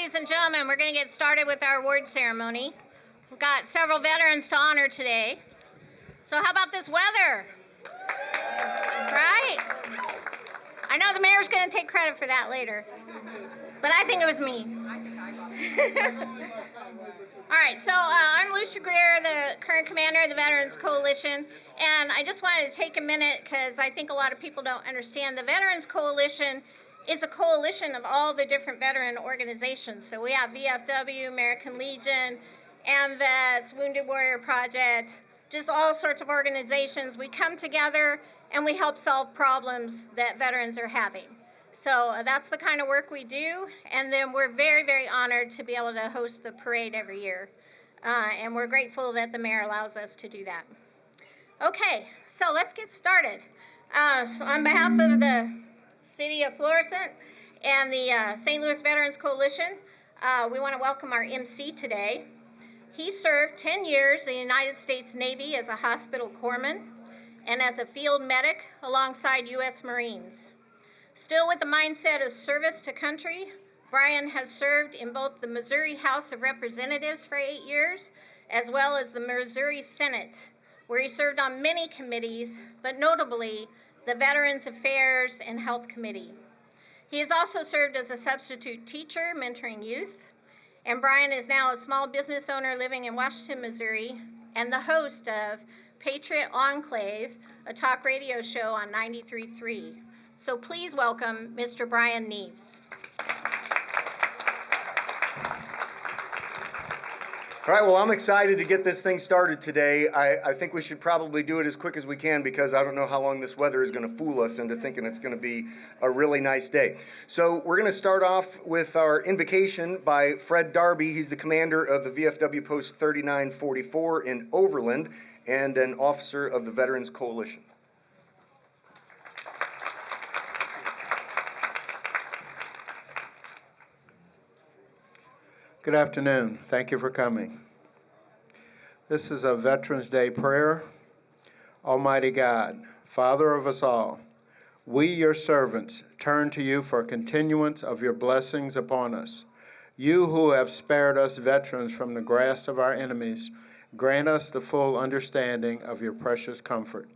Ladies and gentlemen, we're going to get started with our award ceremony. We've got several veterans to honor today. So how about this weather? Right? I know the mayor's going to take credit for that later, but I think it was me. All right, so I'm Lucia Greer, the current commander of the Veterans Coalition, and I just wanted to take a minute because I think a lot of people don't understand. The Veterans Coalition is a coalition of all the different veteran organizations. So we have VFW, American Legion, AMVETS, Wounded Warrior Project, just all sorts of organizations. We come together and we help solve problems that veterans are having. So that's the kind of work we do, and then we're very, very honored to be able to host the parade every year. And we're grateful that the mayor allows us to do that. Okay, so let's get started. So on behalf of the City of Florissant and the St. Louis Veterans Coalition, we want to welcome our MC today. He served 10 years in the United States Navy as a hospital corpsman and as a field medic alongside U.S. Marines. Still with the mindset of service to country, Brian has served in both the Missouri House of Representatives for 8 years, as well as the Missouri Senate, where he served on many committees, but notably the Veterans Affairs and Health Committee. He has also served as a substitute teacher, mentoring youth, and Brian is now a small business owner living in Washington, Missouri, and the host of Patriot Enclave, a talk radio show on 93.3. So please welcome Mr. Brian Neves. All right, well, I'm excited to get this thing started today. I think we should probably do it as quick as we can because I don't know how long this weather is going to fool us into thinking it's going to be a really nice day. So we're going to start off with our invocation by Fred Darby. He's the commander of the VFW Post 3944 in Overland and an officer of the Veterans Coalition. Good afternoon. Thank you for coming. This is a Veterans Day prayer. Almighty God, Father of us all, we, your servants, turn to you for continuance of your blessings upon us. You who have spared us veterans from the grasp of our enemies, grant us the full understanding of your precious comfort.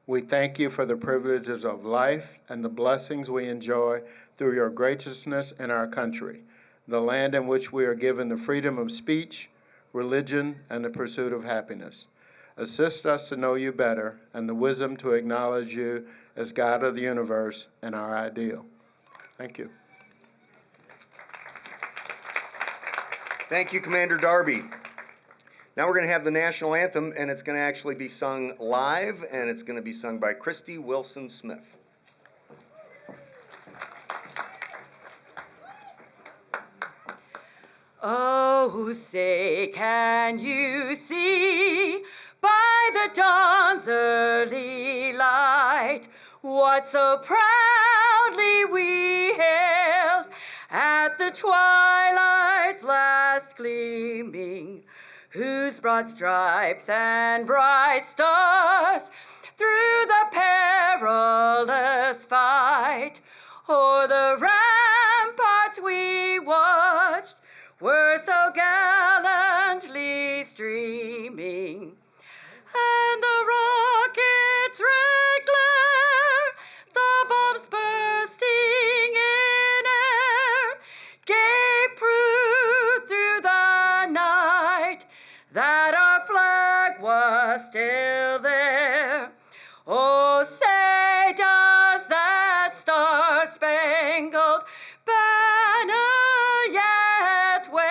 We thank you for the privileges of life and the blessings we enjoy through your graciousness in our country, the land in which we are given the freedom of speech, religion, and the pursuit of happiness. Assist us to know you better and the wisdom to acknowledge you as God of the universe and our ideal. Thank you. Thank you, Commander Darby. Now we're going to have the national anthem, and it's going to actually be sung live, and it's going to be sung by Christy Wilson Smith. Oh, say, can you see by the dawn's early light what so proudly we hailed at the twilight's last gleaming, whose broad stripes and bright stars through the perilous fight o'er the ramparts we watched were so gallantly streaming, and the rocket's red glare, the bombs bursting in air, gave proof through the night that our flag was still there. Oh, say does that star-spangled banner yet wave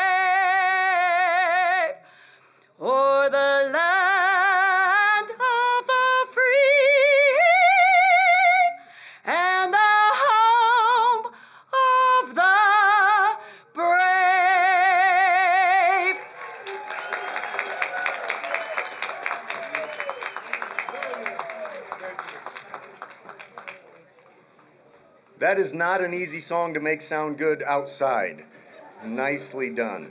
o'er the land of the free and the home of the brave? That is not an easy song to make sound good outside. Nicely done.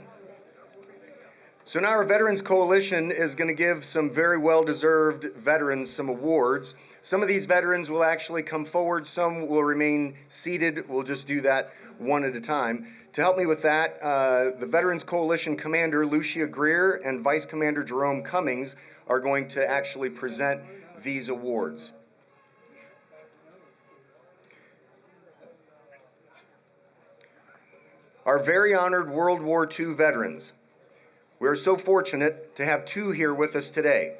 So now our Veterans Coalition is going to give some very well-deserved veterans some awards. Some of these veterans will actually come forward. Some will remain seated. We'll just do that one at a time. To help me with that, the Veterans Coalition Commander Lucia Greer and Vice Commander Jerome Cummings are going to actually present these awards. Our very honored World War II veterans. We are so fortunate to have two here with us today.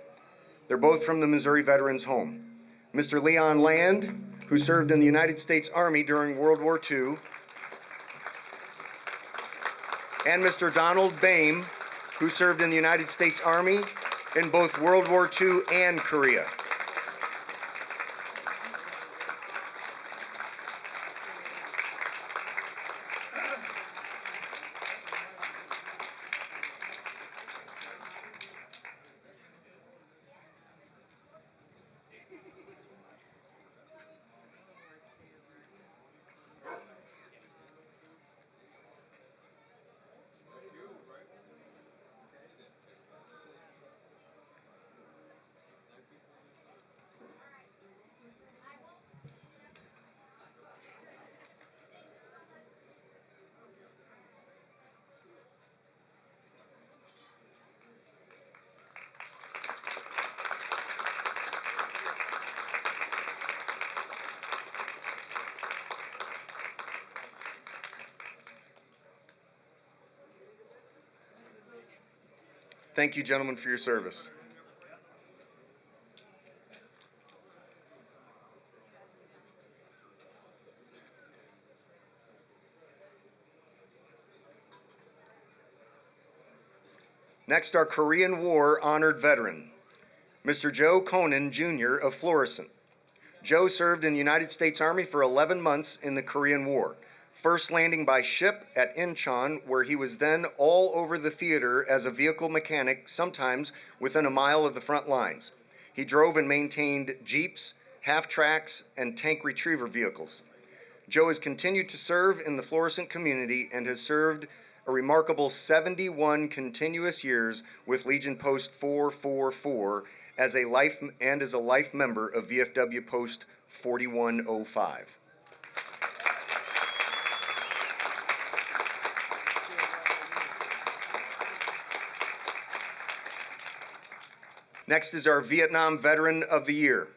They're both from the Missouri Veterans Home. Mr. Leon Land, who served in the United States Army during World War II, and Mr. Donald Bohem, who served in the United States Army in both World War II and Korea. Thank you, gentlemen, for your service. Next, our Korean War honored veteran, Mr. Joe Kohnen, Jr. of Florissant. Joe served in the United States Army for 11 months in the Korean War, first landing by ship at Incheon, where he was then all over the theater as a vehicle mechanic, sometimes within a mile of the front lines. He drove and maintained Jeeps, half-tracks, and tank retriever vehicles. Joe has continued to serve in the Florissant community and has served a remarkable 71 continuous years with Legion Post 444 as a life member of VFW Post 4105. Next is our Vietnam Veteran of the Year,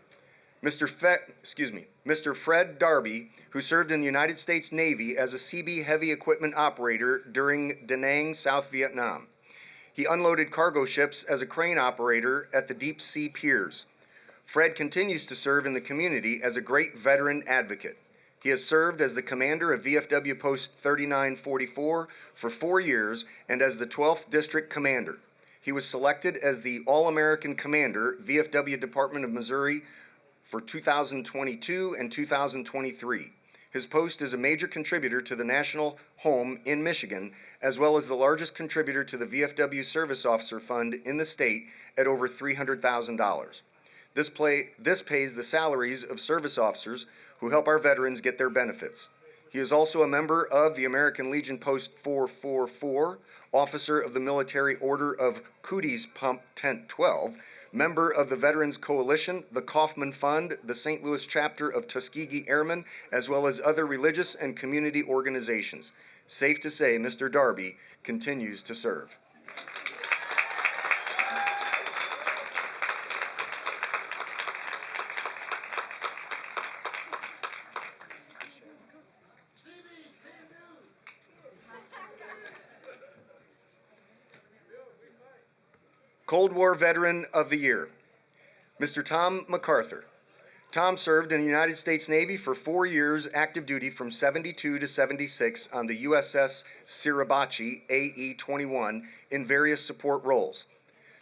Mr. Fred Darby, who served in the United States Navy as a CB heavy equipment operator during Da Nang, South Vietnam. He unloaded cargo ships as a crane operator at the deep sea piers. Fred continues to serve in the community as a great veteran advocate. He has served as the commander of VFW Post 3944 for 4 years and as the 12th District Commander. He was selected as the All-American Commander, VFW Department of Missouri, for 2022 and 2023. His post is a major contributor to the National Home in Michigan, as well as the largest contributor to the VFW Service Officer Fund in the state at over $300,000. This pays the salaries of service officers who help our veterans get their benefits. He is also a member of the American Legion Post 444, officer of the Military Order of Cooties Pump Tent 12, member of the Veterans Coalition, the Kaufman Fund, the St. Louis chapter of Tuskegee Airmen, as well as other religious and community organizations. Safe to say, Mr. Darby continues to serve. Cold War Veteran of the Year, Mr. Tom McArthur. Tom served in the United States Navy for 4 years active duty from 72 to 76 on the USS Suribachi AE-21 in various support roles.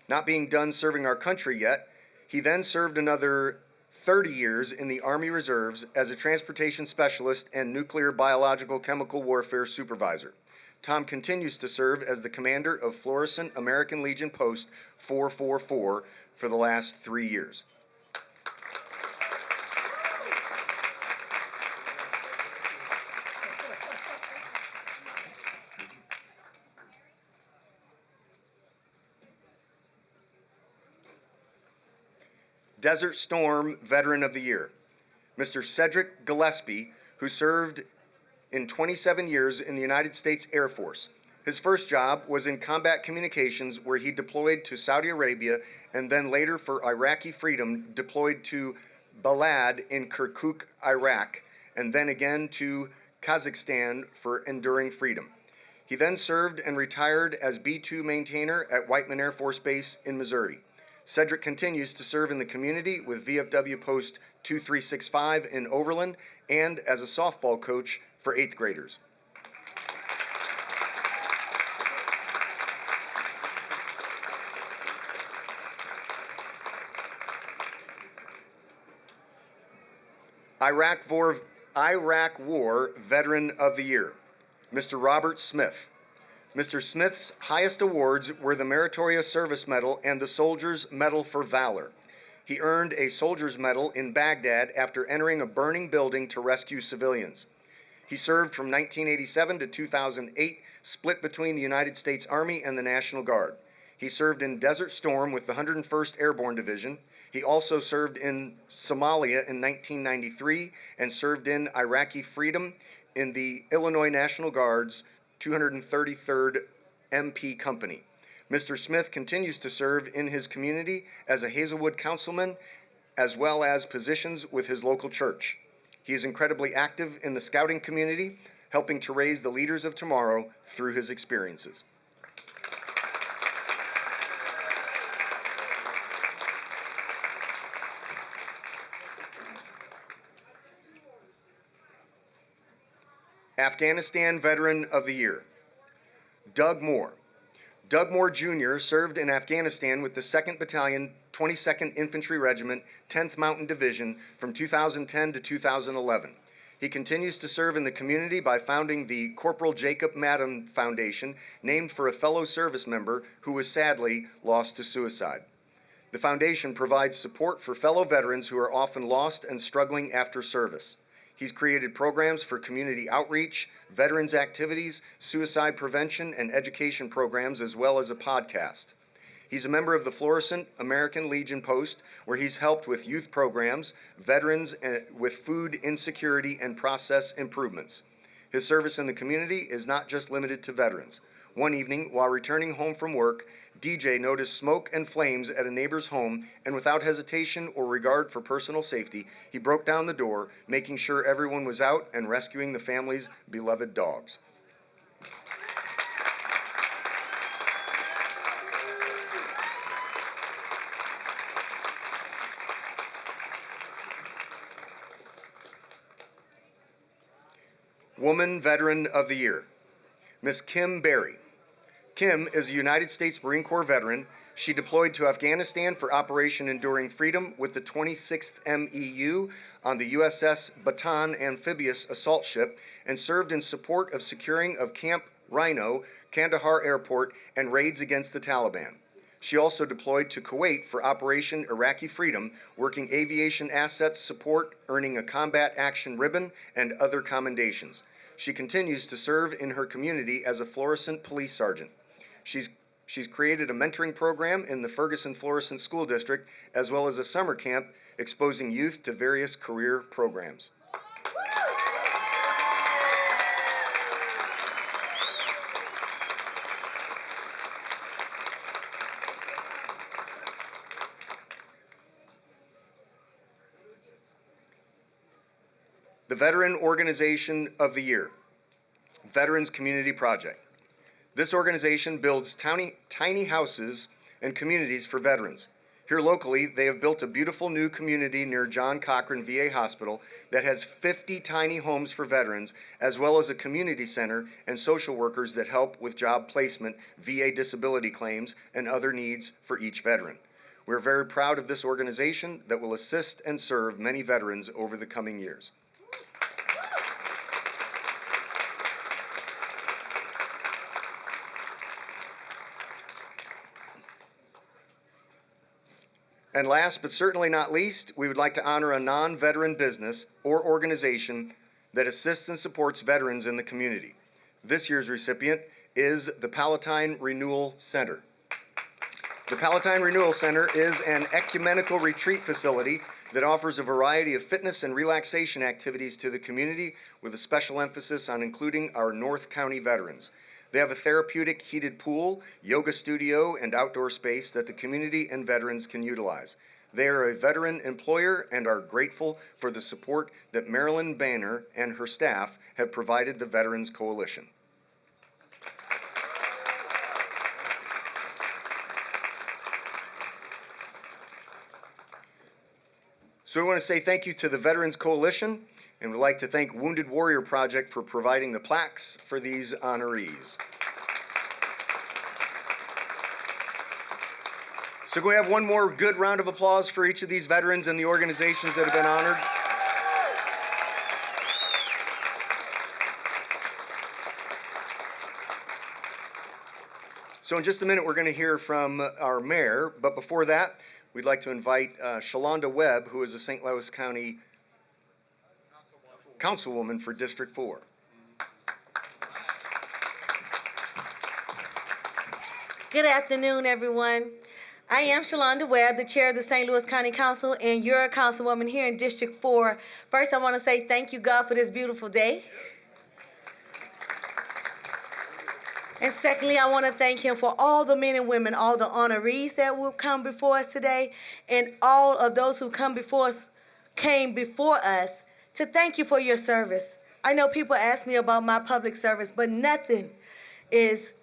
Not being done serving our country yet, he then served another 30 years in the Army Reserves as a transportation specialist and nuclear biological chemical warfare supervisor. Tom continues to serve as the commander of Florissant American Legion Post 444 for the last 3 years. Desert Storm Veteran of the Year, Mr. Cedric Gillespie, who served in 27 years in the United States Air Force. His first job was in combat communications, where he deployed to Saudi Arabia and then later for Iraqi freedom deployed to Balad in Kirkuk, Iraq, and then again to Kazakhstan for enduring freedom. He then served and retired as B-2 maintainer at Whiteman Air Force Base in Missouri. Cedric continues to serve in the community with VFW Post 2365 in Overland and as a softball coach for 8th graders. Iraq War Veteran of the Year, Mr. Robert Smith. Mr. Smith's highest awards were the Meritorious Service Medal and the Soldier's Medal for Valor. He earned a Soldier's Medal in Baghdad after entering a burning building to rescue civilians. He served from 1987 to 2008, split between the United States Army and the National Guard. He served in Desert Storm with the 101st Airborne Division. He also served in Somalia in 1993 and served in Iraqi freedom in the Illinois National Guard's 233rd MP Company. Mr. Smith continues to serve in his community as a Hazelwood councilman, as well as positions with his local church. He is incredibly active in the scouting community, helping to raise the leaders of tomorrow through his experiences. Afghanistan Veteran of the Year, Doug Moore. Doug Moore Jr. served in Afghanistan with the 2nd Battalion, 22nd Infantry Regiment, 10th Mountain Division from 2010 to 2011. He continues to serve in the community by founding the Corporal Jacob Madden Foundation, named for a fellow service member who was sadly lost to suicide. The foundation provides support for fellow veterans who are often lost and struggling after service. He's created programs for community outreach, veterans activities, suicide prevention, and education programs, as well as a podcast. He's a member of the Florissant American Legion Post, where he's helped with youth programs, veterans with food insecurity, and process improvements. His service in the community is not just limited to veterans. One evening, while returning home from work, DJ noticed smoke and flames at a neighbor's home, and without hesitation or regard for personal safety, he broke down the door, making sure everyone was out and rescuing the family's beloved dogs. Woman Veteran of the Year, Miss Kim Berry. Kim is a United States Marine Corps veteran. She deployed to Afghanistan for Operation Enduring Freedom with the 26th MEU on the USS Bataan amphibious assault ship and served in support of securing of Camp Rhino, Kandahar Airport, and raids against the Taliban. She also deployed to Kuwait for Operation Iraqi Freedom, working aviation assets support, earning a Combat Action Ribbon, and other commendations. She continues to serve in her community as a Florissant police sergeant. She's created a mentoring program in the Ferguson-Florissant School District, as well as a summer camp exposing youth to various career programs. The Veteran Organization of the Year, Veterans Community Project. This organization builds tiny houses and communities for veterans. Here locally, they have built a beautiful new community near John Cochran VA Hospital that has 50 tiny homes for veterans, as well as a community center and social workers that help with job placement, VA disability claims, and other needs for each veteran. We're very proud of this organization that will assist and serve many veterans over the coming years. And last but certainly not least, we would like to honor a non-veteran business or organization that assists and supports veterans in the community. This year's recipient is the Pallotine Renewal Center. The Pallotine Renewal Center is an ecumenical retreat facility that offers a variety of fitness and relaxation activities to the community with a special emphasis on including our North County veterans. They have a therapeutic heated pool, yoga studio, and outdoor space that the community and veterans can utilize. They are a veteran employer and are grateful for the support that Marilyn Banner and her staff have provided the Veterans Coalition. So we want to say thank you to the Veterans Coalition, and we'd like to thank Wounded Warrior Project for providing the plaques for these honorees. So can we have one more good round of applause for each of these veterans and the organizations that have been honored? So in just a minute, we're going to hear from our mayor, but before that, we'd like to invite Shalonda Webb, who is a St. Louis County Councilwoman for District 4. Good afternoon, everyone. I am Shalonda Webb, the chair of the St. Louis County Council, and you're a councilwoman here in District 4. First, I want to say thank you, God, for this beautiful day. And secondly, I want to thank him for all the men and women, all the honorees that will come before us today, and all of those who came before us to thank you for your service. I know people ask me about my public service, but nothing is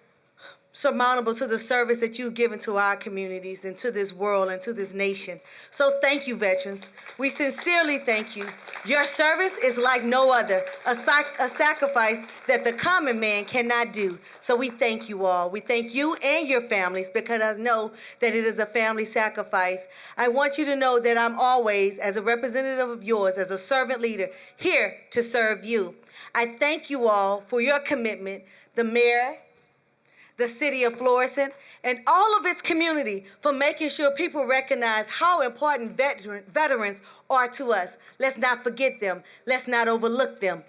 surmountable to the service that you've given to our communities and to this world and to this nation. So thank you, veterans. We sincerely thank you. Your service is like no other, a sacrifice that the common man cannot do. So we thank you all. We thank you and your families, because I know that it is a family sacrifice. I want you to know that I'm always, as a representative of yours, as a servant leader, here to serve you. I thank you all for your commitment, the mayor, the city of Florissant, and all of its community for making sure people recognize how important veterans are to us. Let's not forget them. Let's not overlook them.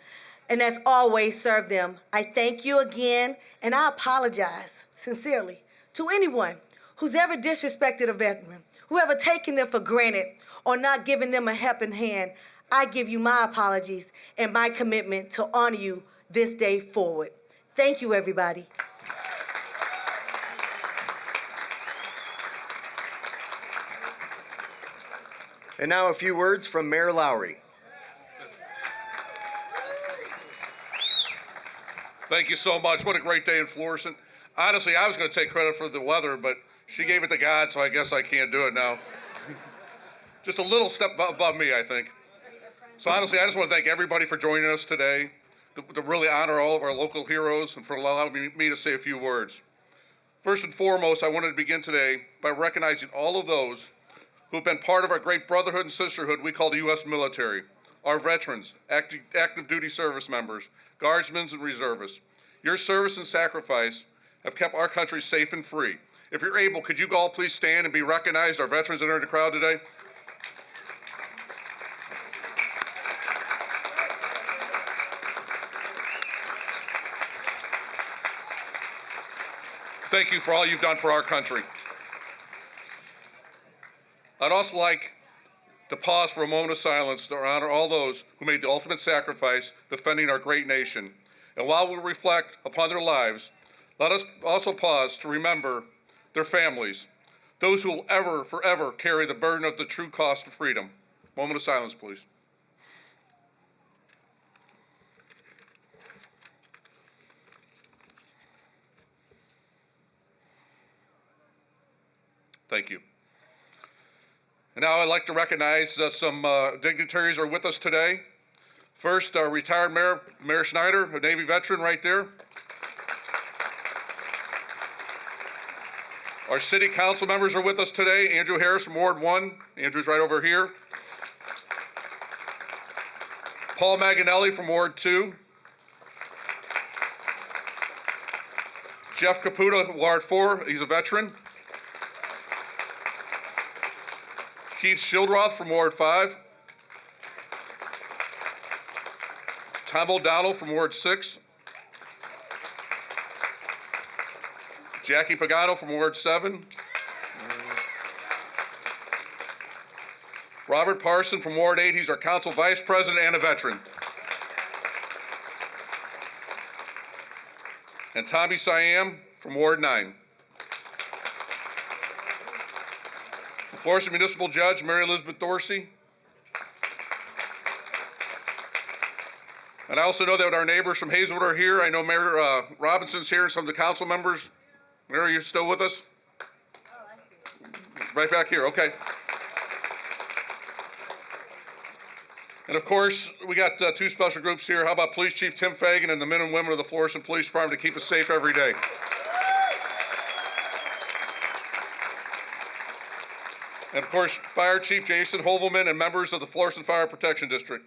And let's always serve them. I thank you again, and I apologize sincerely to anyone who's ever disrespected a veteran, whoever taken them for granted or not giving them a helping hand. I give you my apologies and my commitment to honor you this day forward. Thank you, everybody. And now a few words from Mayor Lowry. Thank you so much. What a great day in Florissant. Honestly, I was going to take credit for the weather, but she gave it to God, so I guess I can't do it now. Just a little step above me, I think. So honestly, I just want to thank everybody for joining us today, to really honor all of our local heroes, and for allowing me to say a few words. First and foremost, I wanted to begin today by recognizing all of those who've been part of our great brotherhood and sisterhood we call the U.S. military, our veterans, active duty service members, guardsmen and reservists. Your service and sacrifice have kept our country safe and free. If you're able, could you all please stand and be recognized, our veterans that are in the crowd today? Thank you for all you've done for our country. I'd also like to pause for a moment of silence to honor all those who made the ultimate sacrifice defending our great nation. And while we reflect upon their lives, let us also pause to remember their families, those who will forever carry the burden of the true cost of freedom. Moment of silence, please. Thank you. And now I'd like to recognize some dignitaries are with us today. First, our retired Mayor Schneider, a Navy veteran right there. Our city council members are with us today. Andrew Harris from Ward 1. Andrew's right over here. Paul Maganelli from Ward 2. Jeff Caputa, Ward 4. He's a veteran. Keith Schildroth from Ward 5. Tom O'Donnell from Ward 6. Jackie Pagano from Ward 7. Robert Parson from Ward 8, he's our council vice president and a veteran. And Tommy Siam from Ward 9. The Florissant Municipal Judge, Mary Elizabeth Dorsey. And I also know that our neighbors from Hazelwood are here. I know Mayor Robinson's here and some of the council members. Mayor, are you still with us? Oh, I see. Right back here, okay. And of course, we got two special groups here. How about Police Chief Tim Fagan and the men and women of the Florissant Police Department to keep us safe every day? And of course, Fire Chief Jason Hovelman and members of the Florissant Fire Protection District.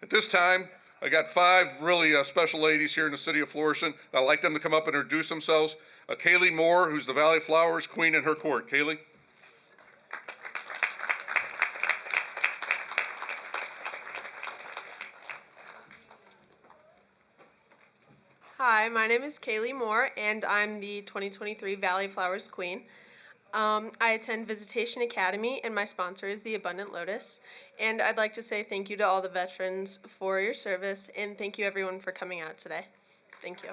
At this time, I got five really special ladies here in the city of Florissant. I'd like them to come up and introduce themselves. Kaylee Moore, who's the Valley Flowers Queen in her court. Kaylee. Hi, my name is Kaylee Moore, and I'm the 2023 Valley Flowers Queen. I attend Visitation Academy, and my sponsor is the Abundant Lotus. And I'd like to say thank you to all the veterans for your service, and thank you everyone for coming out today. Thank you.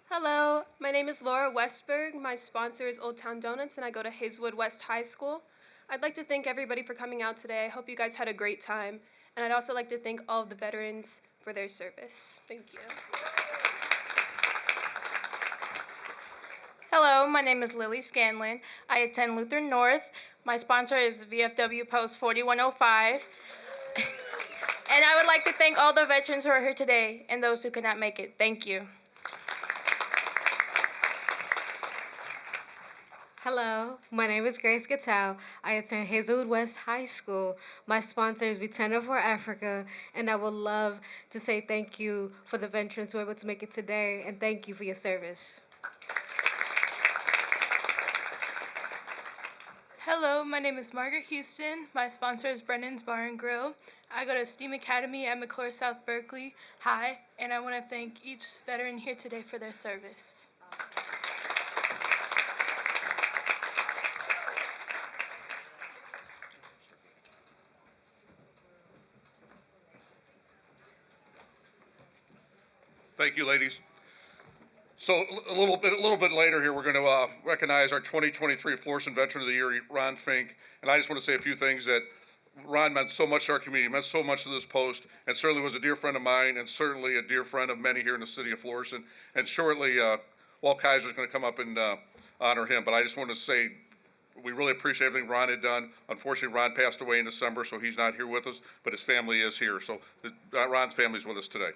Hello, my name is Laura Westberg. My sponsor is Old Town Donuts, and I go to Hazelwood West High School. I'd like to thank everybody for coming out today. I hope you guys had a great time. And I'd also like to thank all of the veterans for their service. Thank you. Hello, my name is Lily Scanlon. I attend Lutheran North. My sponsor is VFW Post 4105. And I would like to thank all the veterans who are here today and those who could not make it. Thank you. Hello, my name is Grace Gattal. I attend Hazelwood West High School. My sponsor is Vitenda for Africa, and I would love to say thank you for the veterans who were able to make it today, and thank you for your service. Hello, my name is Margaret Houston. My sponsor is Brennan's Bar and Grill. I go to STEAM Academy at McClure South Berkeley High, and I want to thank each veteran here today for their service. Thank you, ladies. So a little bit later here, we're going to recognize our 2023 Florissant Veteran of the Year, Ron Finck. And I just want to say a few things that Ron meant so much to our community, meant so much to this post, and certainly was a dear friend of mine, and certainly a dear friend of many here in the city of Florissant. And shortly, Walt Kaiser is going to come up and honor him. But I just want to say we really appreciate everything Ron had done. Unfortunately, Ron passed away in December, so he's not here with us, but his family is here. So Ron's family is with us today.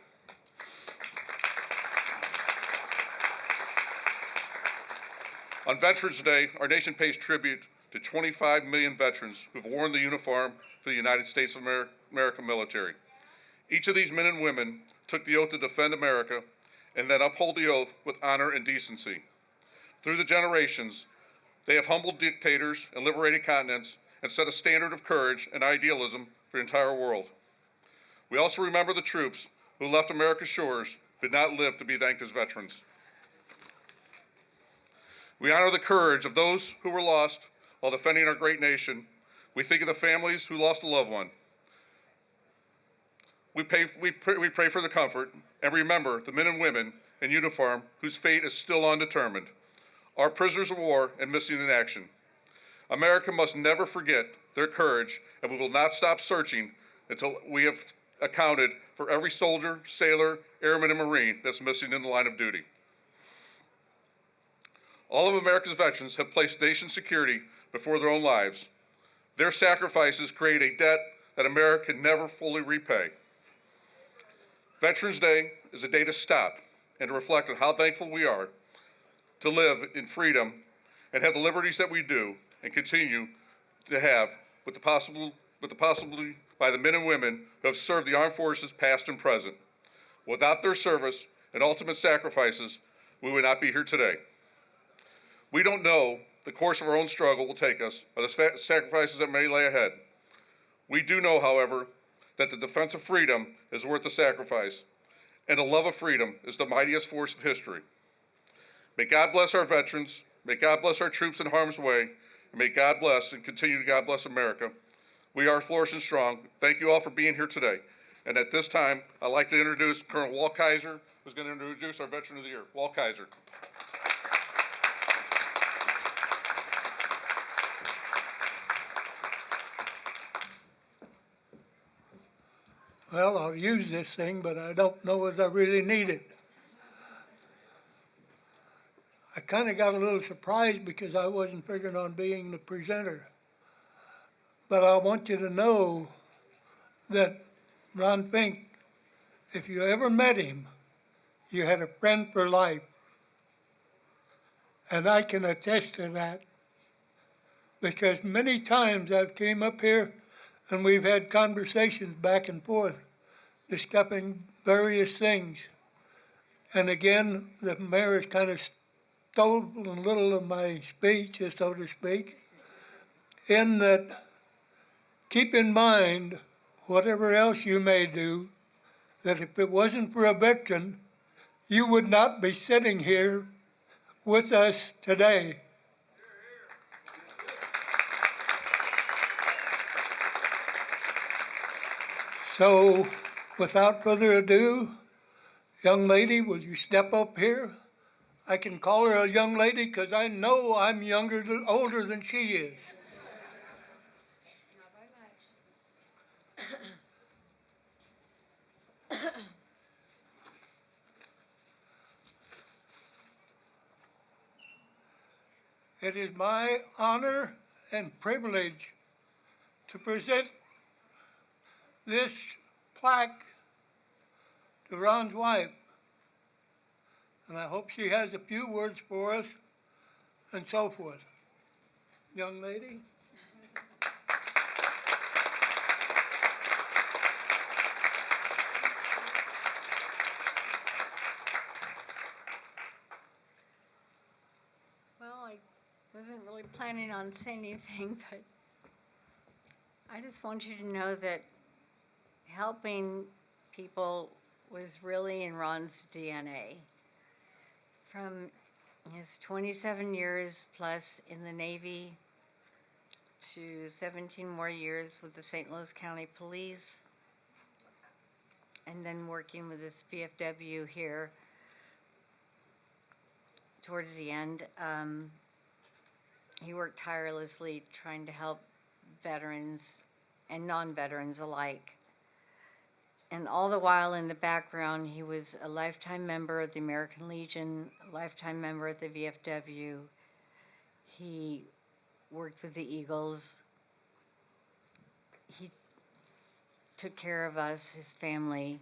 On Veterans Day, our nation pays tribute to 25 million veterans who have worn the uniform for the United States of America military. Each of these men and women took the oath to defend America and then uphold the oath with honor and decency. Through the generations, they have humbled dictators and liberated continents and set a standard of courage and idealism for the entire world. We also remember the troops who left America's shores but did not live to be thanked as veterans. We honor the courage of those who were lost while defending our great nation. We think of the families who lost a loved one. We pray for the comfort and remember the men and women in uniform whose fate is still undetermined, our prisoners of war and missing in action. America must never forget their courage, and we will not stop searching until we have accounted for every soldier, sailor, airman, and Marine that's missing in the line of duty. All of America's veterans have placed nation security before their own lives. Their sacrifices create a debt that America can never fully repay. Veterans Day is a day to stop and to reflect on how thankful we are to live in freedom and have the liberties that we do and continue to have with the possibility by the men and women who have served the armed forces past and present. Without their service and ultimate sacrifices, we would not be here today. We don't know the course of our own struggle will take us or the sacrifices that may lay ahead. We do know, however, that the defense of freedom is worth the sacrifice, and the love of freedom is the mightiest force of history. May God bless our veterans, may God bless our troops in harm's way, and may God bless and continue to God bless America. We are Florissant Strong. Thank you all for being here today. And at this time, I'd like to introduce Colonel Walt Kaiser, who's going to introduce our Veteran of the Year. Walt Kaiser. Well, I'll use this thing, but I don't know if I really need it. I kind of got a little surprised because I wasn't figuring on being the presenter. But I want you to know that Ron Finck, if you ever met him, you had a friend for life. And I can attest to that because many times I've came up here and we've had conversations back and forth discussing various things. And again, the mayor has kind of stolen a little of my speech, so to speak, in that keep in mind, whatever else you may do, that if it wasn't for a veteran, you would not be sitting here with us today. So, without further ado, young lady, will you step up here? I can call her a young lady because I know I'm older than she is. It is my honor and privilege to present this plaque to Ron's wife. And I hope she has a few words for us and so forth. Young lady. Well, I wasn't really planning on saying anything, but I just want you to know that helping people was really in Ron's DNA. From his 27 years plus in the Navy to 17 more years with the St. Louis County Police, and then working with this VFW here towards the end. He worked tirelessly trying to help veterans and non-veterans alike. And all the while in the background, he was a lifetime member of the American Legion, a lifetime member at the VFW. He worked with the Eagles. He took care of us, his family,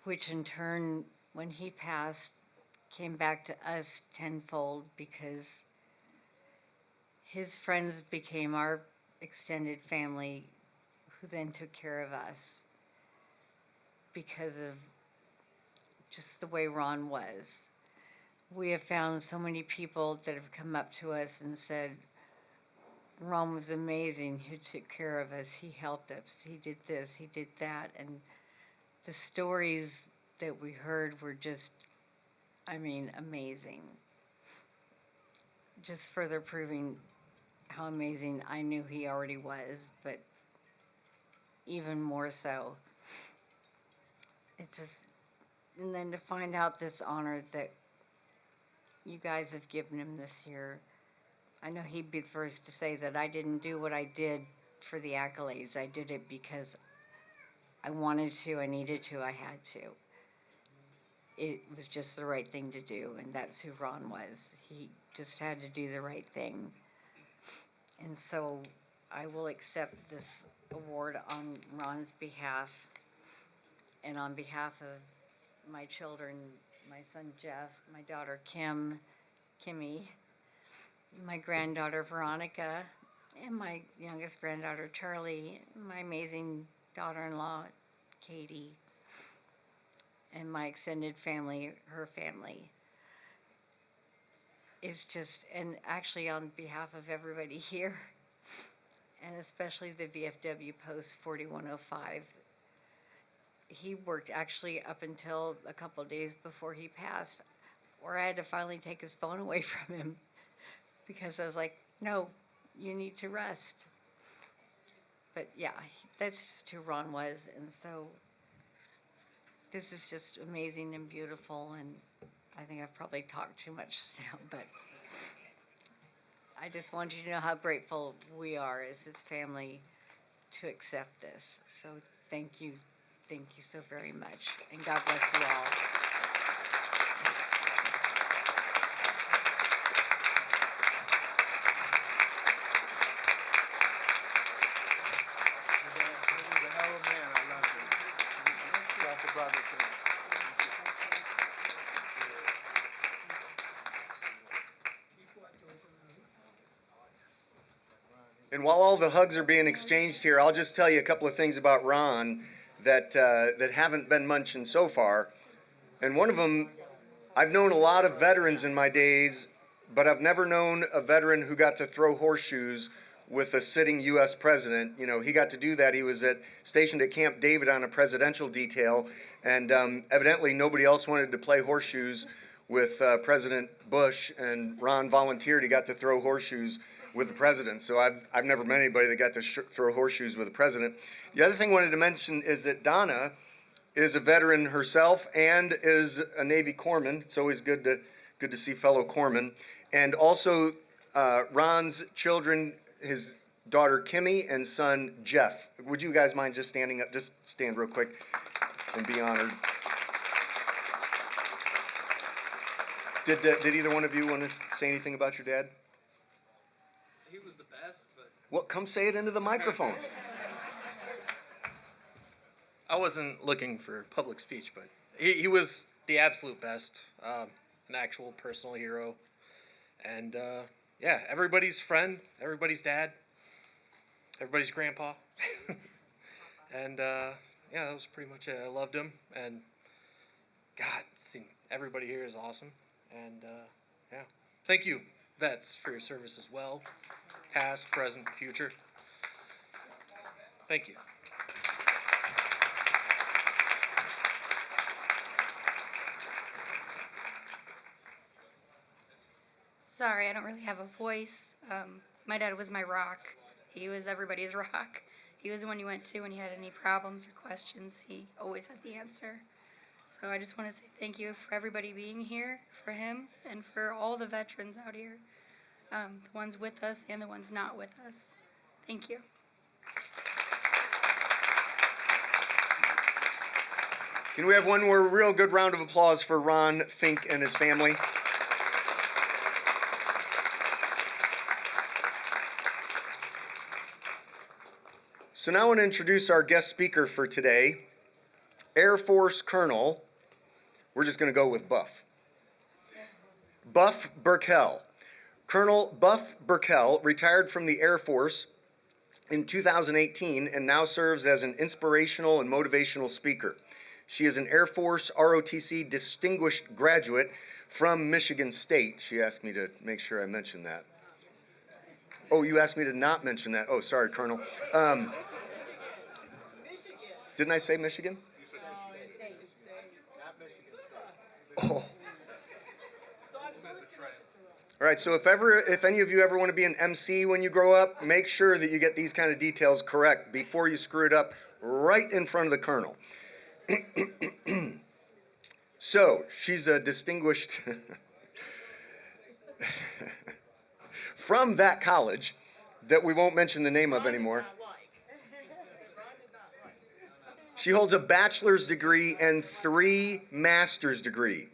which in turn, when he passed, came back to us tenfold because his friends became our extended family who then took care of us because of just the way Ron was. We have found so many people that have come up to us and said, Ron was amazing, he took care of us, he helped us, he did this, he did that. And the stories that we heard were just, I mean, amazing. Just further proving how amazing I knew he already was, but even more so. It just, and then to find out this honor that you guys have given him this year, I know he'd be the first to say that I didn't do what I did for the accolades. I did it because I wanted to, I needed to, I had to. It was just the right thing to do, and that's who Ron was. He just had to do the right thing. And so I will accept this award on Ron's behalf and on behalf of my children, my son Jeff, my daughter Kimmy, my granddaughter Veronica, and my youngest granddaughter Charlie, my amazing daughter-in-law Katie, and my extended family, her family. It's just, and actually on behalf of everybody here, and especially the VFW Post 4105, he worked actually up until a couple of days before he passed, where I had to finally take his phone away from him because I was like, no, you need to rest. But yeah, that's just who Ron was. And so this is just amazing and beautiful. And I think I've probably talked too much now, but I just want you to know how grateful we are as his family to accept this. So thank you so very much. And God bless you all. And while all the hugs are being exchanged here, I'll just tell you a couple of things about Ron that haven't been mentioned so far. And one of them, I've known a lot of veterans in my days, but I've never known a veteran who got to throw horseshoes with a sitting U.S. president. You know, he got to do that. He was stationed at Camp David on a presidential detail, and evidently nobody else wanted to play horseshoes with President Bush, and Ron volunteered. He got to throw horseshoes with the president. So I've never met anybody that got to throw horseshoes with the president. The other thing I wanted to mention is that Donna is a veteran herself and is a Navy corpsman. It's always good to see fellow corpsmen. And also Ron's children, his daughter Kimmy and son Jeff. Would you guys mind just standing up? Just stand real quick and be honored. Did either one of you want to say anything about your dad? He was the best, but... Well, come say it into the microphone. I wasn't looking for public speech, but he was the absolute best, an actual personal hero. And, yeah, everybody's friend, everybody's dad, everybody's grandpa. And, yeah, that was pretty much it. I loved him. And, God, seeing everybody here is awesome. And, yeah, thank you, vets, for your service as well. Past, present, future. Thank you. Sorry, I don't really have a voice. My dad was my rock. He was everybody's rock. He was the one you went to when you had any problems or questions. He always had the answer. So I just want to say thank you for everybody being here, for him, and for all the veterans out here. The ones with us and the ones not with us. Thank you. Can we have one more real good round of applause for Ron Finck and his family? So now I want to introduce our guest speaker for today, Air Force Colonel, we're just going to go with Buff. Buff Burkell. Colonel Buff Burkell retired from the Air Force in 2018 and now serves as an inspirational and motivational speaker. She is an Air Force ROTC distinguished graduate from Michigan State. She asked me to make sure I mention that. Oh, you asked me to not mention that. Oh, sorry, Colonel. Didn't I say Michigan? Oh. All right, so if any of you ever want to be an MC when you grow up, make sure that you get these kind of details correct before you screw it up right in front of the colonel. So, she's a distinguished from that college that we won't mention the name of anymore. She holds a bachelor's degree and 3 master's degree.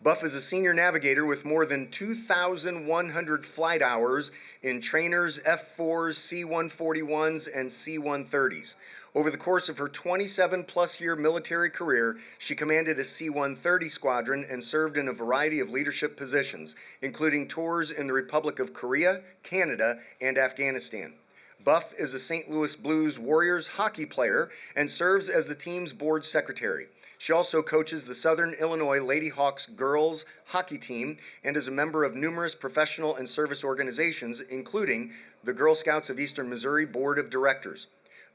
Buff is a senior navigator with more than 2,100 flight hours in trainers, F-4s, C-141s, and C-130s. Over the course of her 27-plus year military career, she commanded a C-130 squadron and served in a variety of leadership positions, including tours in the Republic of Korea, Canada, and Afghanistan. Buff is a St. Louis Blues Warriors hockey player and serves as the team's board secretary. She also coaches the Southern Illinois Lady Hawks girls hockey team and is a member of numerous professional and service organizations, including the Girl Scouts of Eastern Missouri Board of Directors.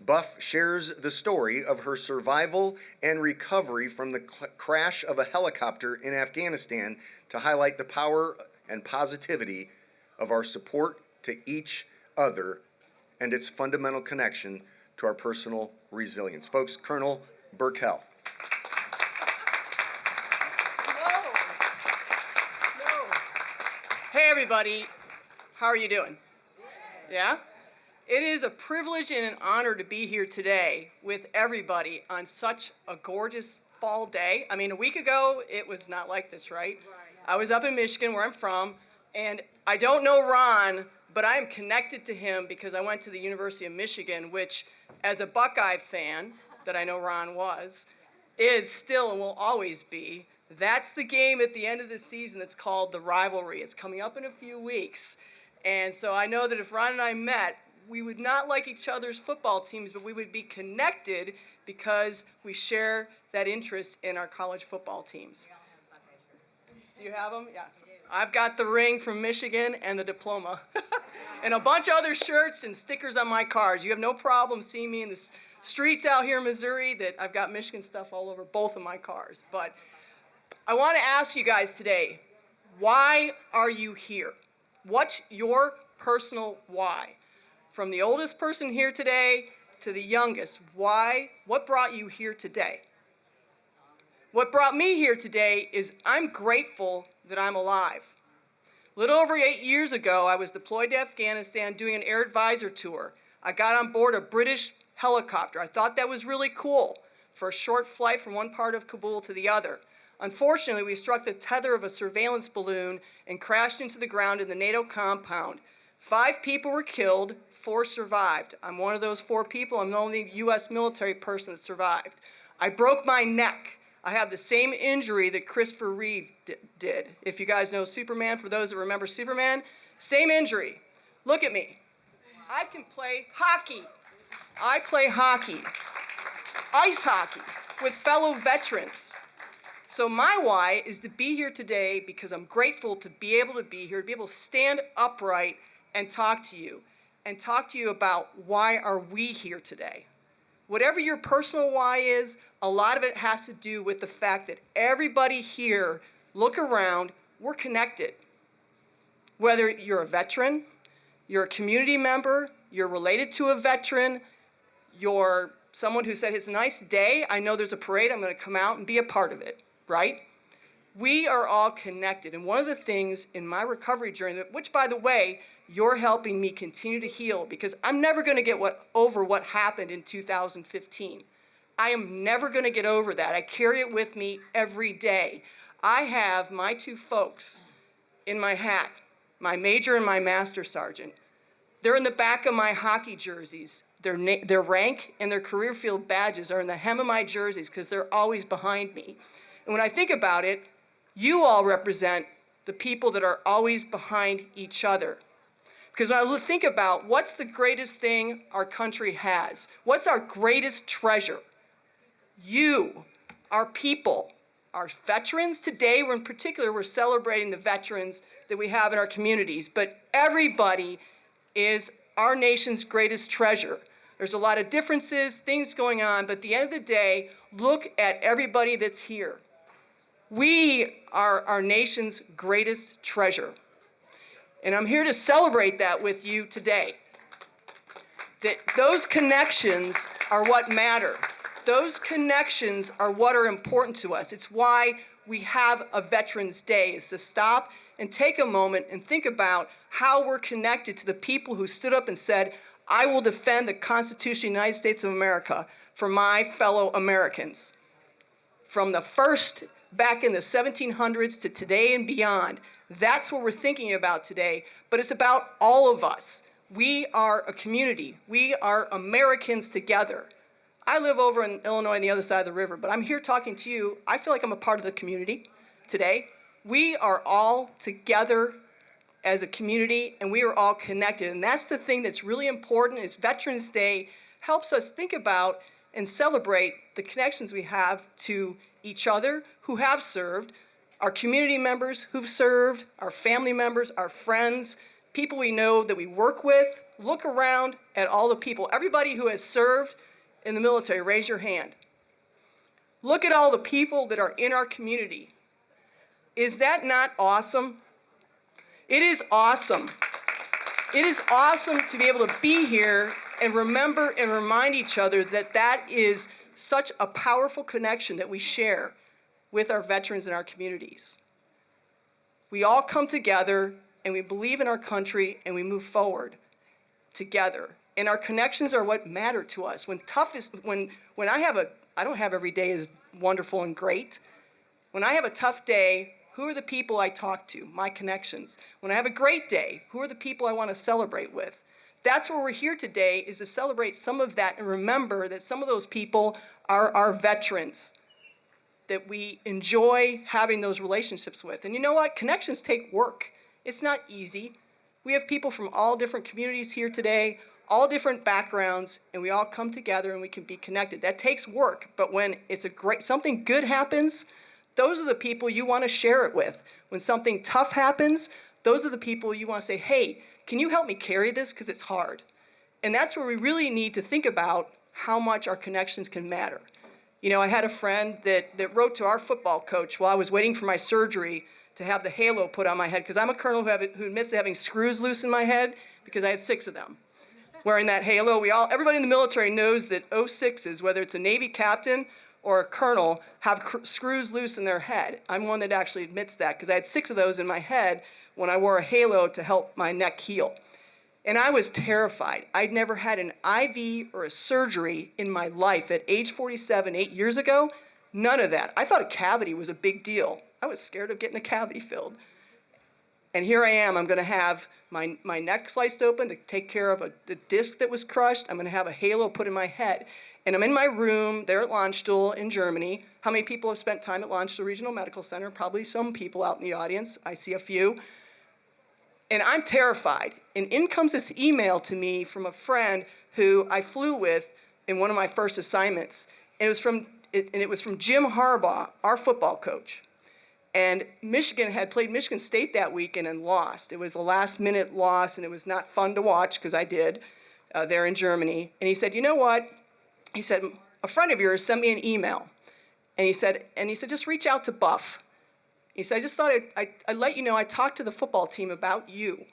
Buff shares the story of her survival and recovery from the crash of a helicopter in Afghanistan to highlight the power and positivity of our support to each other and its fundamental connection to our personal resilience. Folks, Colonel Burkell. Hey everybody, how are you doing? Yeah? It is a privilege and an honor to be here today with everybody on such a gorgeous fall day. I mean, a week ago, it was not like this, right? I was up in Michigan, where I'm from, and I don't know Ron, but I am connected to him because I went to the University of Michigan, which, as a Buckeye fan, that I know Ron was, is still and will always be. That's the game at the end of the season that's called the rivalry. It's coming up in a few weeks. And so I know that if Ron and I met, we would not like each other's football teams, but we would be connected because we share that interest in our college football teams. Do you have them? Yeah. I've got the ring from Michigan and the diploma and a bunch of other shirts and stickers on my cars. You have no problem seeing me in the streets out here in Missouri that I've got Michigan stuff all over both of my cars. But I want to ask you guys today, why are you here? What's your personal why? From the oldest person here today to the youngest, why? What brought you here today? What brought me here today is I'm grateful that I'm alive. A little over 8 years ago, I was deployed to Afghanistan doing an air advisor tour. I got on board a British helicopter. I thought that was really cool for a short flight from one part of Kabul to the other. Unfortunately, we struck the tether of a surveillance balloon and crashed into the ground in the NATO compound. 5 people were killed, 4 survived. I'm one of those 4 people. I'm the only U.S. military person that survived. I broke my neck. I have the same injury that Christopher Reeve did. If you guys know Superman, for those that remember Superman, same injury. Look at me. I can play hockey. I play hockey, ice hockey, with fellow veterans. So my why is to be here today because I'm grateful to be able to be here, to be able to stand upright and talk to you about why are we here today. Whatever your personal why is, a lot of it has to do with the fact that everybody here, look around, we're connected. Whether you're a veteran, you're a community member, you're related to a veteran, you're someone who said, it's a nice day, I know there's a parade, I'm gonna come out and be a part of it, right? We are all connected. And one of the things in my recovery journey, which by the way, you're helping me continue to heal because I'm never gonna get over what happened in 2015. I am never gonna get over that. I carry it with me every day. I have my 2 folks in my hat, my major and my master sergeant. They're in the back of my hockey jerseys. Their rank and their career field badges are in the hem of my jerseys because they're always behind me. And when I think about it, you all represent the people that are always behind each other. Because when I think about what's the greatest thing our country has, what's our greatest treasure? You, our people, our veterans. Today, in particular, we're celebrating the veterans that we have in our communities, but everybody is our nation's greatest treasure. There's a lot of differences, things going on, but at the end of the day, look at everybody that's here. We are our nation's greatest treasure. And I'm here to celebrate that with you today. That those connections are what matter. Those connections are what are important to us. It's why we have a Veterans Day, is to stop and take a moment and think about how we're connected to the people who stood up and said, I will defend the Constitution of the United States of America for my fellow Americans. From the first back in the 1700s to today and beyond, that's what we're thinking about today, but it's about all of us. We are a community. We are Americans together. I live over in Illinois on the other side of the river, but I'm here talking to you. I feel like I'm a part of the community today. We are all together as a community, and we are all connected. And that's the thing that's really important is Veterans Day helps us think about and celebrate the connections we have to each other who have served, our community members who've served, our family members, our friends, people we know that we work with, Look around at all the people. Everybody who has served in the military, raise your hand. Look at all the people that are in our community. Is that not awesome? It is awesome. It is awesome to be able to be here and remember and remind each other that that is such a powerful connection that we share with our veterans in our communities. We all come together and we believe in our country and we move forward together. And our connections are what matter to us. When I don't have every day as wonderful and great. When I have a tough day, who are the people I talk to? My connections. When I have a great day, who are the people I want to celebrate with? That's where we're here today, is to celebrate some of that and remember that some of those people are our veterans that we enjoy having those relationships with. And you know what? Connections take work. It's not easy. We have people from all different communities here today, all different backgrounds, and we all come together and we can be connected. That takes work, but when it's something good happens, those are the people you want to share it with. When something tough happens, those are the people you want to say, hey, can you help me carry this? Because it's hard. And that's where we really need to think about how much our connections can matter. You know, I had a friend that wrote to our football coach while I was waiting for my surgery to have the halo put on my head, because I'm a colonel who admits to having screws loose in my head because I had 6 of them. Wearing that halo, everybody in the military knows that 06s, whether it's a Navy captain or a colonel, have screws loose in their head. I'm one that actually admits that because I had 6 of those in my head when I wore a halo to help my neck heal. And I was terrified. I'd never had an IV or a surgery in my life at age 47, 8 years ago. None of that. I thought a cavity was a big deal. I was scared of getting a cavity filled. And here I am. I'm going to have my neck sliced open to take care of the disc that was crushed. I'm going to have a halo put in my head. And I'm in my room there at Landstuhl in Germany. How many people have spent time at Landstuhl Regional Medical Center? Probably some people out in the audience. I see a few. And I'm terrified. And in comes this email to me from a friend who I flew with in one of my first assignments. And it was from Jim Harbaugh, our football coach. And Michigan had played Michigan State that weekend and lost. It was a last-minute loss, and it was not fun to watch, because I did, there in Germany. And he said, you know what? He said, a friend of yours sent me an email. And he said, just reach out to Buff. He said, I just thought I'd let you know I talked to the football team about you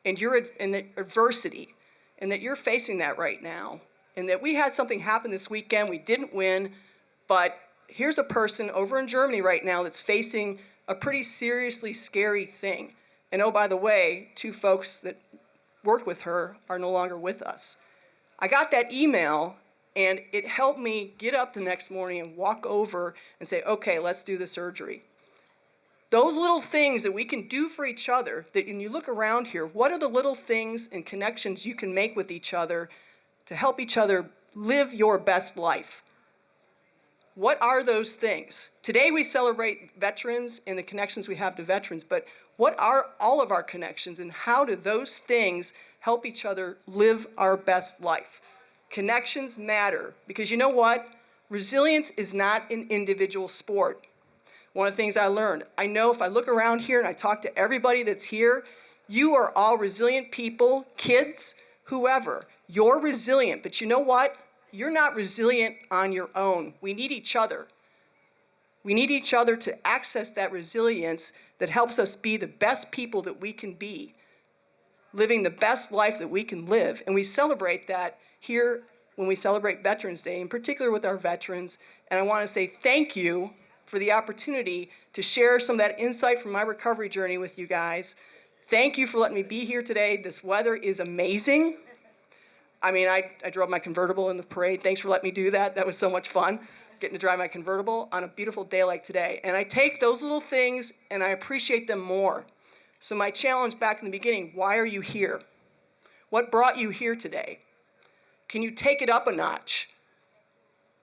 and the adversity, and that you're facing that right now, and that we had something happen this weekend. We didn't win, but here's a person over in Germany right now that's facing a pretty seriously scary thing. And oh, by the way, 2 folks that worked with her are no longer with us. I got that email, and it helped me get up the next morning and walk over and say, okay, let's do the surgery. Those little things that we can do for each other, that when you look around here, what are the little things and connections you can make with each other to help each other live your best life? What are those things? Today we celebrate veterans and the connections we have to veterans, but what are all of our connections, and how do those things help each other live our best life? Connections matter, because you know what? Resilience is not an individual sport. One of the things I learned, I know if I look around here and I talk to everybody that's here, you are all resilient people, kids, whoever. You're resilient, but you know what? You're not resilient on your own. We need each other. We need each other to access that resilience that helps us be the best people that we can be, living the best life that we can live. And we celebrate that here when we celebrate Veterans Day, in particular with our veterans. And I want to say thank you for the opportunity to share some of that insight from my recovery journey with you guys. Thank you for letting me be here today. This weather is amazing. I mean, I drove my convertible in the parade. Thanks for letting me do that. That was so much fun, getting to drive my convertible on a beautiful day like today. And I take those little things and I appreciate them more. So my challenge back in the beginning, why are you here? What brought you here today? Can you take it up a notch?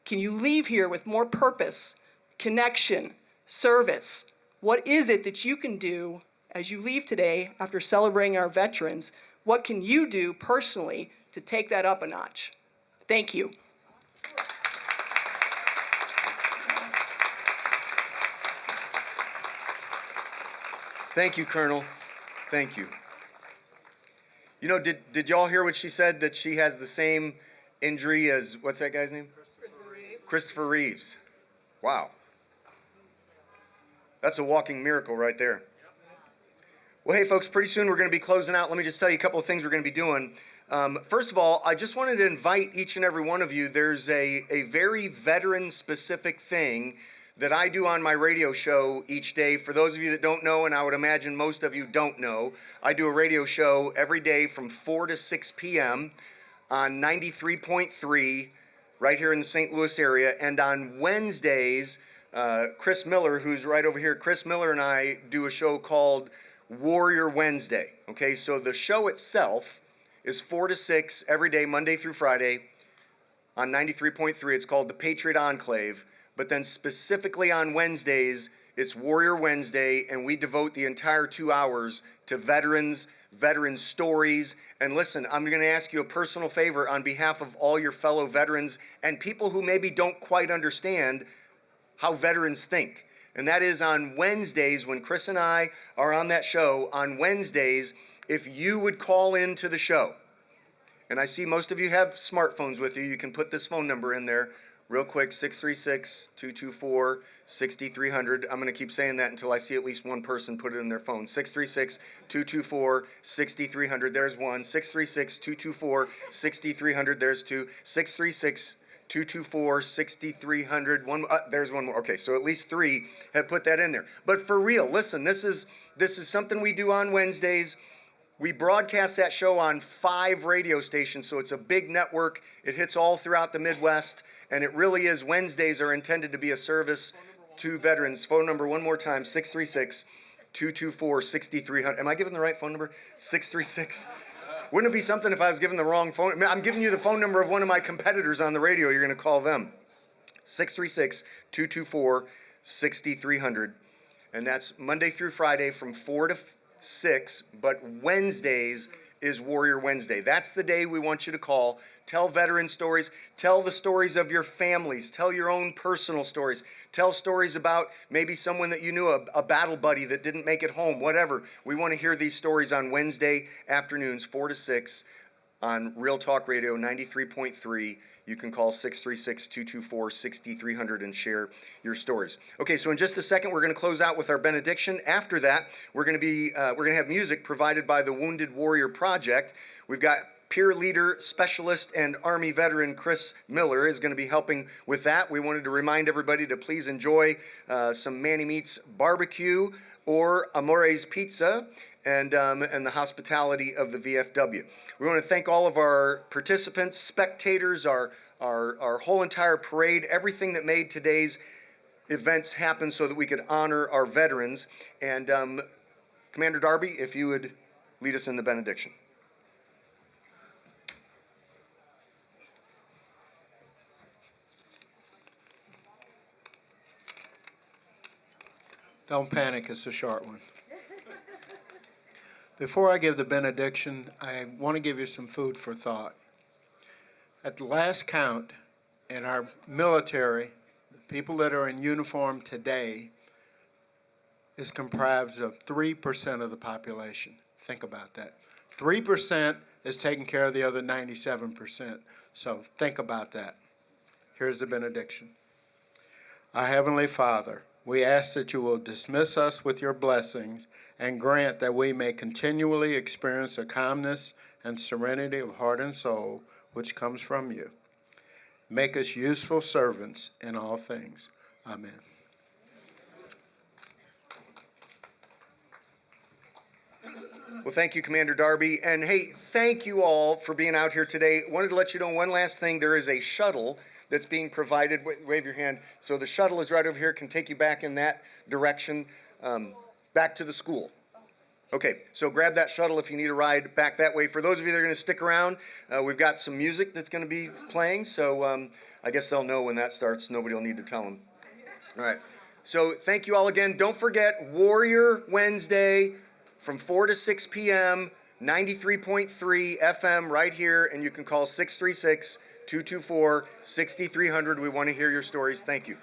Can you leave here with more purpose, connection, service? What is it that you can do as you leave today after celebrating our veterans? What can you do personally to take that up a notch? Thank you. Thank you, Colonel. Thank you. You know, did y'all hear what she said? That she has the same injury as, what's that guy's name? Christopher Reeves. Wow. That's a walking miracle right there. Well, hey, folks, pretty soon we're going to be closing out. Let me just tell you a couple of things we're going to be doing. First of all, I just wanted to invite each and every one of you. There's a very veteran-specific thing that I do on my radio show each day. For those of you that don't know, and I would imagine most of you don't know, I do a radio show every day from 4 to 6 p.m. on 93.3 right here in the St. Louis area. And on Wednesdays, Chris Miller, who's right over here, Chris Miller and I do a show called Warrior Wednesday. Okay, so the show itself is 4 to 6 every day, Monday through Friday on 93.3. It's called the Patriot Enclave. But then specifically on Wednesdays, it's Warrior Wednesday, and we devote the entire 2 hours to veterans, veteran stories. And listen, I'm going to ask you a personal favor on behalf of all your fellow veterans and people who maybe don't quite understand how veterans think. And that is on Wednesdays, when Chris and I are on that show, on Wednesdays, if you would call into the show, and I see most of you have smartphones with you, you can put this phone number in there real quick, 636-224-6300. I'm going to keep saying that until I see at least one person put it in their phone. 636-224-6300. There's one. 636-224-6300. There's two. 636-224-6300. One. There's one more. Okay, so at least 3 have put that in there. But for real, listen, this is something we do on Wednesdays. We broadcast that show on 5 radio stations, so it's a big network. It hits all throughout the Midwest, and it really is. Wednesdays are intended to be a service to veterans. Phone number one more time, 636-224-6300. Am I giving the right phone number? 636. Wouldn't it be something if I was giving the wrong phone? I'm giving you the phone number of one of my competitors on the radio. You're going to call them. 636-224-6300. And that's Monday through Friday from 4 to 6, but Wednesdays is Warrior Wednesday. That's the day we want you to call. Tell veteran stories. Tell the stories of your families. Tell your own personal stories. Tell stories about maybe someone that you knew, a battle buddy that didn't make it home, whatever. We want to hear these stories on Wednesday afternoons, 4 to 6 on Real Talk Radio 93.3. You can call 636-224-6300 and share your stories. Okay, so in just a second, we're going to close out with our benediction. After that, we're going to have music provided by the Wounded Warrior Project. We've got peer leader, specialist, and Army veteran Chris Miller is going to be helping with that. We wanted to remind everybody to please enjoy some Manny Meats barbecue or Amore's Pizza, and the hospitality of the VFW. We want to thank all of our participants, spectators, our whole entire parade, everything that made today's events happen so that we could honor our veterans. And Commander Darby, if you would lead us in the benediction. Don't panic, it's a short one. Before I give the benediction, I want to give you some food for thought. At the last count, in our military, the people that are in uniform today is comprised of 3% of the population. Think about that. 3% is taking care of the other 97%. So think about that. Here's the benediction. Our Heavenly Father, we ask that you will dismiss us with your blessings and grant that we may continually experience a calmness and serenity of heart and soul which comes from you. Make us useful servants in all things. Amen. Well, thank you, Commander Darby. And hey, thank you all for being out here today. Wanted to let you know one last thing. There is a shuttle that's being provided. Wave your hand. So the shuttle is right over here, can take you back in that direction, back to the school. Okay, so grab that shuttle if you need a ride back that way. For those of you that are going to stick around, we've got some music that's going to be playing. So I guess they'll know when that starts. Nobody will need to tell them. All right. So thank you all again. Don't forget, Warrior Wednesday from 4 to 6 p.m., 93.3 FM right here, and you can call 636-224-6300. We want to hear your stories. Thank you.